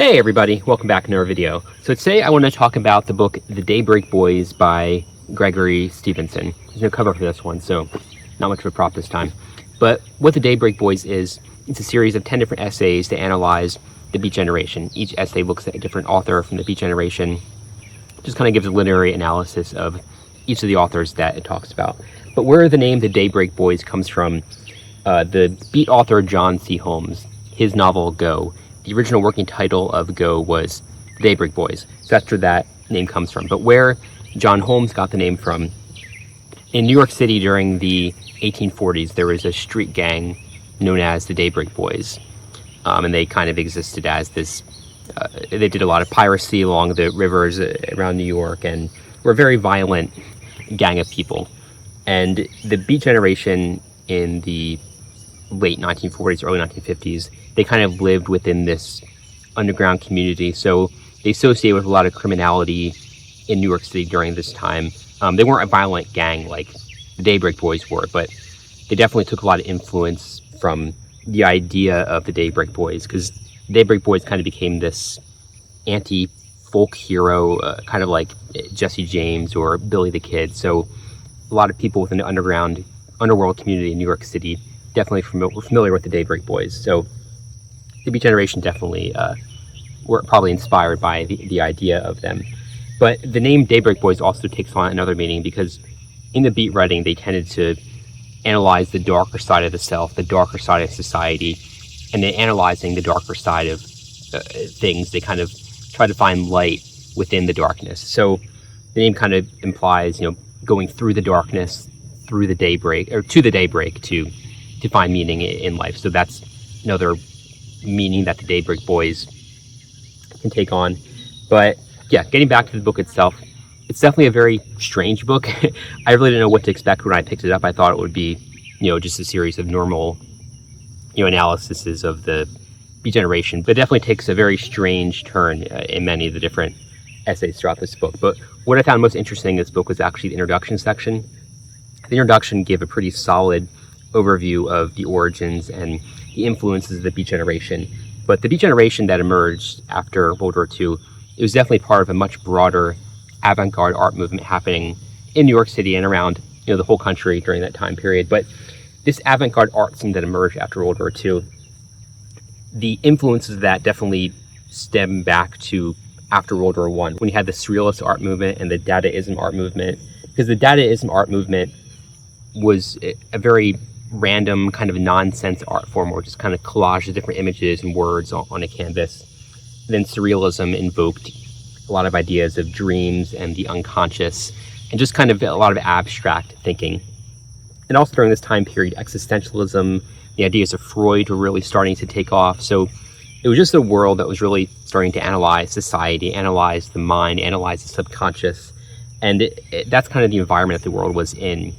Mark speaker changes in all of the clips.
Speaker 1: Hey everybody, welcome back to another video. So today I want to talk about the book The Daybreak Boys by Gregory Stephenson. There's no cover for this one, so not much of a prop this time. But what The Daybreak Boys is, it's a series of 10 different essays to analyze the Beat Generation. Each essay looks at a different author from the Beat Generation. Just kind of gives a literary analysis of each of the authors that it talks about. But where the name The Daybreak Boys comes from, the Beat author John C. Holmes, his novel Go. The original working title of Go was The Daybreak Boys, so that's where that name comes from. But where John Holmes got the name from, in New York City during the 1840s, there was a street gang known as the Daybreak Boys. And they kind of existed as this, they did a lot of piracy along the rivers around New York and were a very violent gang of people. And the Beat Generation in the late 1940s, early 1950s, they kind of lived within this underground community. So they associate with a lot of criminality in New York City during this time. They weren't a violent gang like the Daybreak Boys were, but they definitely took a lot of influence from the idea of the Daybreak Boys, because the Daybreak Boys kind of became this anti-folk hero, kind of like Jesse James or Billy the Kid. So a lot of people within the underworld community in New York City definitely were familiar with the Daybreak Boys. So the Beat Generation definitely were probably inspired by the idea of them. But the name Daybreak Boys also takes on another meaning, because in the beat writing, they tended to analyze the darker side of the self, the darker side of society, and in analyzing the darker side of things, they kind of try to find light within the darkness. So the name kind of implies, going through the darkness, through the daybreak, or to the daybreak to find meaning in life. So that's another meaning that the Daybreak Boys can take on. But yeah, getting back to the book itself, it's definitely a very strange book. I really didn't know what to expect when I picked it up. I thought it would be, just a series of normal, analyses of the Beat Generation, but it definitely takes a very strange turn in many of the different essays throughout this book. But what I found most interesting in this book was actually the introduction section. The introduction gave a pretty solid overview of the origins and the influences of the Beat Generation. But the Beat Generation that emerged after World War II, it was definitely part of a much broader avant-garde art movement happening in New York City and around the whole country during that time period. But this avant-garde art scene that emerged after World War II, the influences of that definitely stem back to after World War I, when you had the Surrealist art movement and the Dadaism art movement. Because the Dadaism art movement was a very random kind of nonsense art form, where just kind of collage of different images and words on a canvas. Then Surrealism invoked a lot of ideas of dreams and the unconscious, and just kind of a lot of abstract thinking. And also during this time period, existentialism, the ideas of Freud were really starting to take off. So it was just a world that was really starting to analyze society, analyze the mind, analyze the subconscious. And that's kind of the environment that the world was in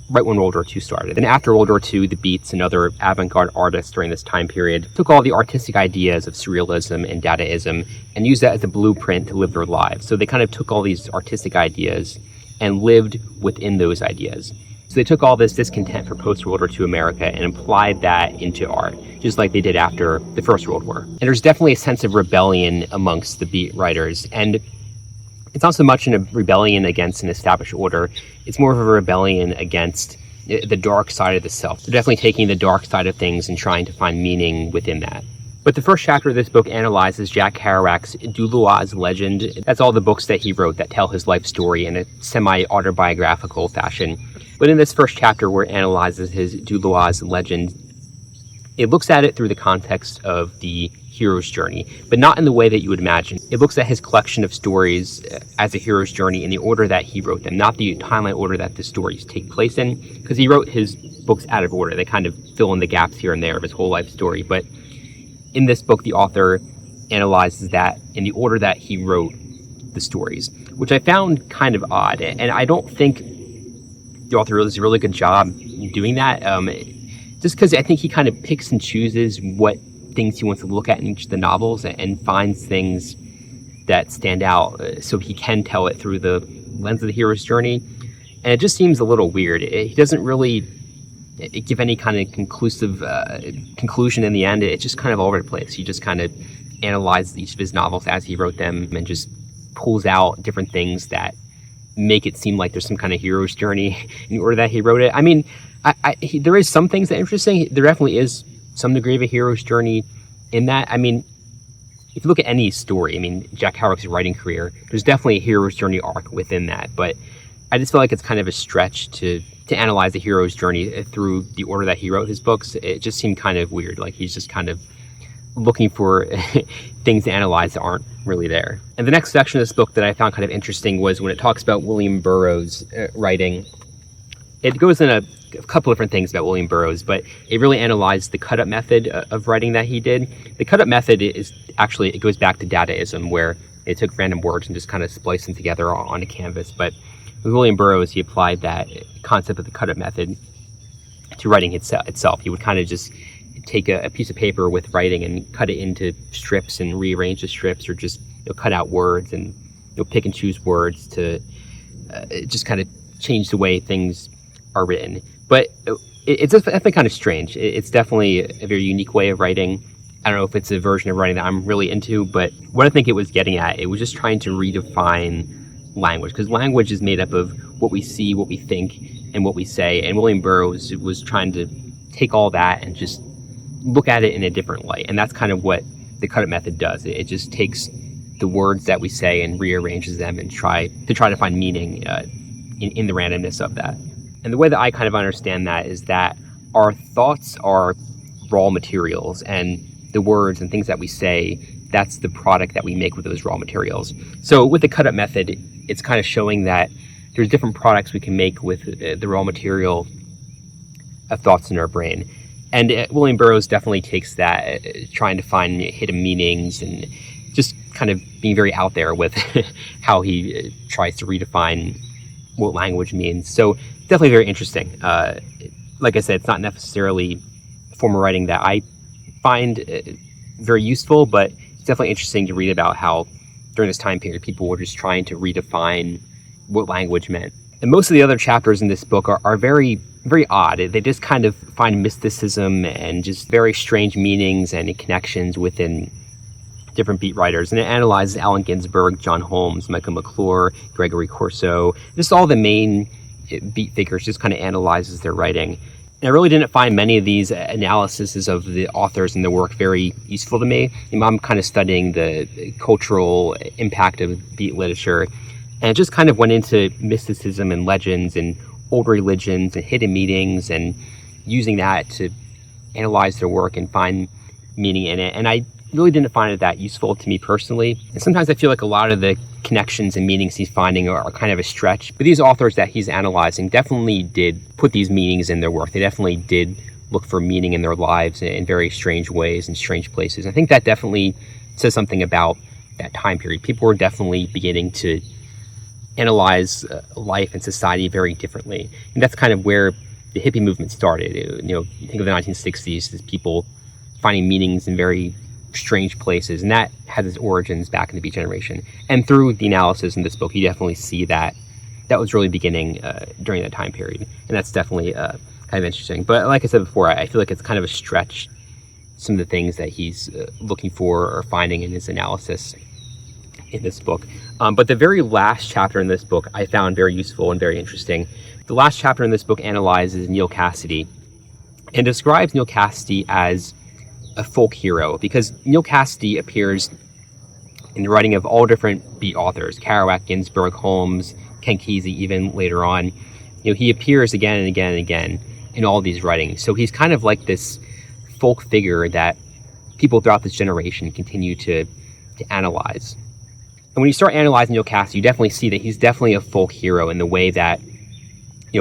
Speaker 1: right when World War II started. And after World War II, the Beats and other avant-garde artists during this time period took all the artistic ideas of Surrealism and Dadaism and used that as a blueprint to live their lives. So they kind of took all these artistic ideas and lived within those ideas. So they took all this discontent for post-World War II America and applied that into art, just like they did after the First World War. And there's definitely a sense of rebellion amongst the Beat writers. And it's not so much a rebellion against an established order. It's more of a rebellion against the dark side of the self. They're definitely taking the dark side of things and trying to find meaning within that. But the first chapter of this book analyzes Jack Kerouac's Doulou's legend. That's all the books that he wrote that tell his life story in a semi-autobiographical fashion. But in this first chapter, where it analyzes his Doulou's legend, it looks at it through the context of the hero's journey, but not in the way that you would imagine. It looks at his collection of stories as a hero's journey in the order that he wrote them, not the timeline order that the stories take place in, because he wrote his books out of order. They kind of fill in the gaps here and there of his whole life story. But in this book, the author analyzes that in the order that he wrote the stories, which I found kind of odd. And I don't think the author does a really good job doing that, just because I think he kind of picks and chooses what things he wants to look at in each of the novels and finds things that stand out so he can tell it through the lens of the hero's journey. And it just seems a little weird. He doesn't really give any kind of conclusive conclusion in the end. It's just kind of all over the place. He just kind of analyzes each of his novels as he wrote them and just pulls out different things that make it seem like there's some kind of hero's journey in order that he wrote it. I mean, there is some things that are interesting. There definitely is some degree of a hero's journey in that. I mean, if you look at any story, I mean, Jack Kerouac's writing career, there's definitely a hero's journey arc within that. But I just feel like it's kind of a stretch to analyze the hero's journey through the order that he wrote his books. It just seemed kind of weird. Like he's just kind of looking for things to analyze that aren't really there. And the next section of this book that I found kind of interesting was when it talks about William Burroughs' writing. It goes in a couple different things about William Burroughs, but it really analyzed the cut-up method of writing that he did. The cut-up method is actually, it goes back to Dadaism, where it took random words and just kind of spliced them together on a canvas. But with William Burroughs, he applied that concept of the cut-up method to writing itself. He would kind of just take a piece of paper with writing and cut it into strips and rearrange the strips, or just cut out words and pick and choose words to just kind of change the way things are written. But it's definitely kind of strange. It's definitely a very unique way of writing. I don't know if it's a version of writing that I'm really into, but what I think it was getting at, it was just trying to redefine language, because language is made up of what we see, what we think, and what we say. And William Burroughs was trying to take all that and just look at it in a different light. And that's kind of what the cut-up method does. It just takes the words that we say and rearranges them and try to find meaning in the randomness of that. And the way that I kind of understand that is that our thoughts are raw materials, and the words and things that we say, that's the product that we make with those raw materials. So with the cut-up method, it's kind of showing that there's different products we can make with the raw material of thoughts in our brain. And William Burroughs definitely takes that, trying to find hidden meanings and just kind of being very out there with how he tries to redefine what language means. So definitely very interesting. Like I said, it's not necessarily a form of writing that I find very useful, but it's definitely interesting to read about how during this time period people were just trying to redefine what language meant. And most of the other chapters in this book are very, very odd. They just kind of find mysticism and just very strange meanings and connections within different beat writers. And it analyzes Allen Ginsberg, John Holmes, Michael McClure, Gregory Corso, just all the main beat figures, just kind of analyzes their writing. And I really didn't find many of these analyses of the authors and their work very useful to me. I'm kind of studying the cultural impact of beat literature, and it just kind of went into mysticism and legends and old religions and hidden meanings, and using that to analyze their work and find meaning in it. And I really didn't find it that useful to me personally. And sometimes I feel like a lot of the connections and meanings he's finding are kind of a stretch. But these authors that he's analyzing definitely did put these meanings in their work. They definitely did look for meaning in their lives in very strange ways and strange places. I think that definitely says something about that time period. People were definitely beginning to analyze life and society very differently. And that's kind of where the hippie movement started. You think of the 1960s as people finding meanings in very strange places, and that has its origins back in the Beat generation. And through the analysis in this book, you definitely see that was really beginning during that time period, and that's definitely kind of interesting. But like I said before, I feel like it's kind of a stretch, some of the things that he's looking for or finding in his analysis in this book. But the very last chapter in this book I found very useful and very interesting. The last chapter in this book analyzes Neal Cassady and describes Neal Cassady as a folk hero, because Neal Cassady appears in the writing of all different beat authors: Kerouac, Ginsberg, Holmes, Ken Kesey, even later on. He appears again and again and again in all these writings. So he's kind of like this folk figure that people throughout this generation continue to analyze. And when you start analyzing Neal Cassady, you definitely see that he's definitely a folk hero in the way that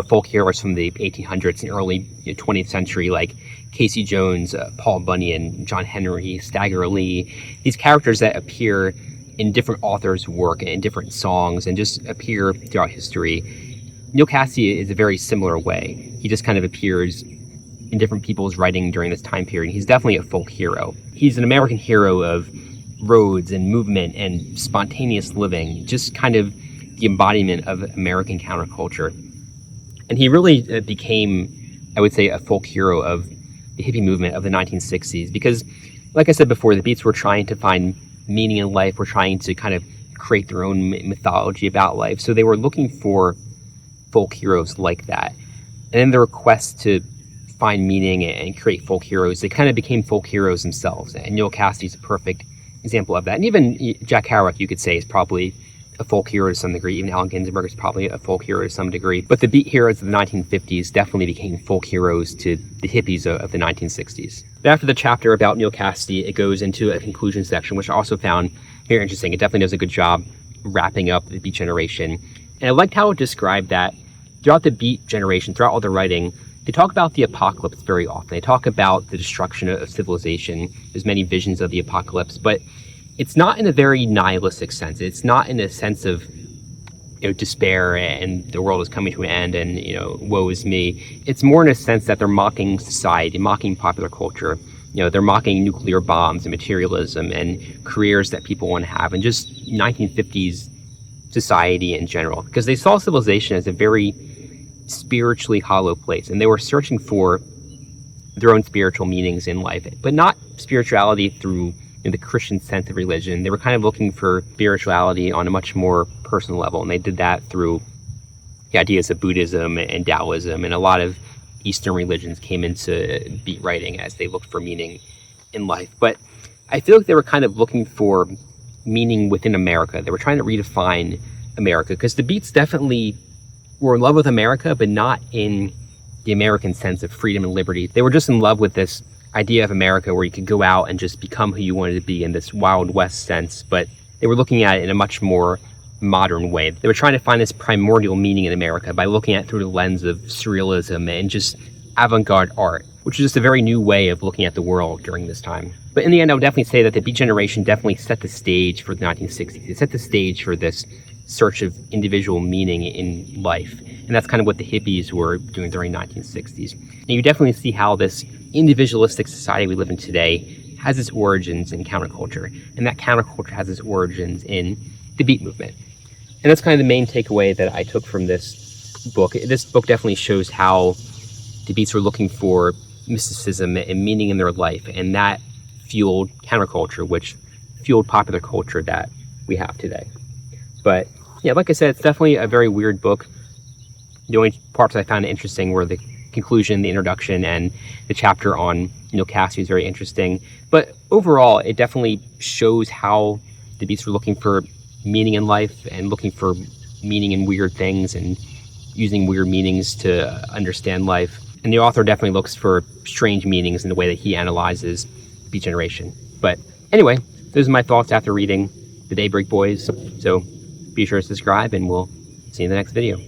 Speaker 1: folk heroes from the 1800s and early 20th century, like Casey Jones, Paul Bunyan, John Henry, Stagger Lee, these characters that appear in different authors' work and different songs and just appear throughout history. Neal Cassady is a very similar way. He just kind of appears in different people's writing during this time period. He's definitely a folk hero. He's an American hero of roads and movement and spontaneous living, just kind of the embodiment of American counterculture. And he really became, I would say, a folk hero of the hippie movement of the 1960s, because like I said before, the Beats were trying to find meaning in life, were trying to kind of create their own mythology about life. So they were looking for folk heroes like that. And in their quest to find meaning and create folk heroes, they kind of became folk heroes themselves. And Neal Cassady's a perfect example of that. And even Jack Kerouac, you could say, is probably a folk hero to some degree. Even Allen Ginsberg is probably a folk hero to some degree. But the beat heroes of the 1950s definitely became folk heroes to the hippies of the 1960s. After the chapter about Neal Cassady, it goes into a conclusion section, which I also found very interesting. It definitely does a good job wrapping up the beat generation. And I liked how it described that throughout the beat generation, throughout all the writing, they talk about the apocalypse very often. They talk about the destruction of civilization. There's many visions of the apocalypse, but it's not in a very nihilistic sense. It's not in a sense of, despair and the world is coming to an end and, woe is me. It's more in a sense that they're mocking society, mocking popular culture. They're mocking nuclear bombs and materialism and careers that people want to have, and just 1950s society in general, because they saw civilization as a very spiritually hollow place, and they were searching for their own spiritual meanings in life, but not spirituality through the Christian sense of religion. They were kind of looking for spirituality on a much more personal level, and they did that through the ideas of Buddhism and Taoism, and a lot of Eastern religions came into beat writing as they looked for meaning in life. But I feel like they were kind of looking for meaning within America. They were trying to redefine America, because the Beats definitely were in love with America, but not in the American sense of freedom and liberty. They were just in love with this idea of America where you could go out and just become who you wanted to be in this Wild West sense, but they were looking at it in a much more modern way. They were trying to find this primordial meaning in America by looking at it through the lens of surrealism and just avant-garde art, which is just a very new way of looking at the world during this time. But in the end, I would definitely say that the Beat generation definitely set the stage for the 1960s. It set the stage for this search of individual meaning in life. And that's kind of what the hippies were doing during the 1960s. And you definitely see how this individualistic society we live in today has its origins in counterculture. And that counterculture has its origins in the Beat movement. And that's kind of the main takeaway that I took from this book. This book definitely shows how the Beats were looking for mysticism and meaning in their life, and that fueled counterculture, which fueled popular culture that we have today. But yeah, like I said, it's definitely a very weird book. The only parts I found interesting were the conclusion, the introduction, and the chapter on Cassady is very interesting. But overall, it definitely shows how the Beats were looking for meaning in life and looking for meaning in weird things and using weird meanings to understand life. And the author definitely looks for strange meanings in the way that he analyzes Beat generation. But anyway, those are my thoughts after reading The Daybreak Boys. So be sure to subscribe, and we'll see you in the next video.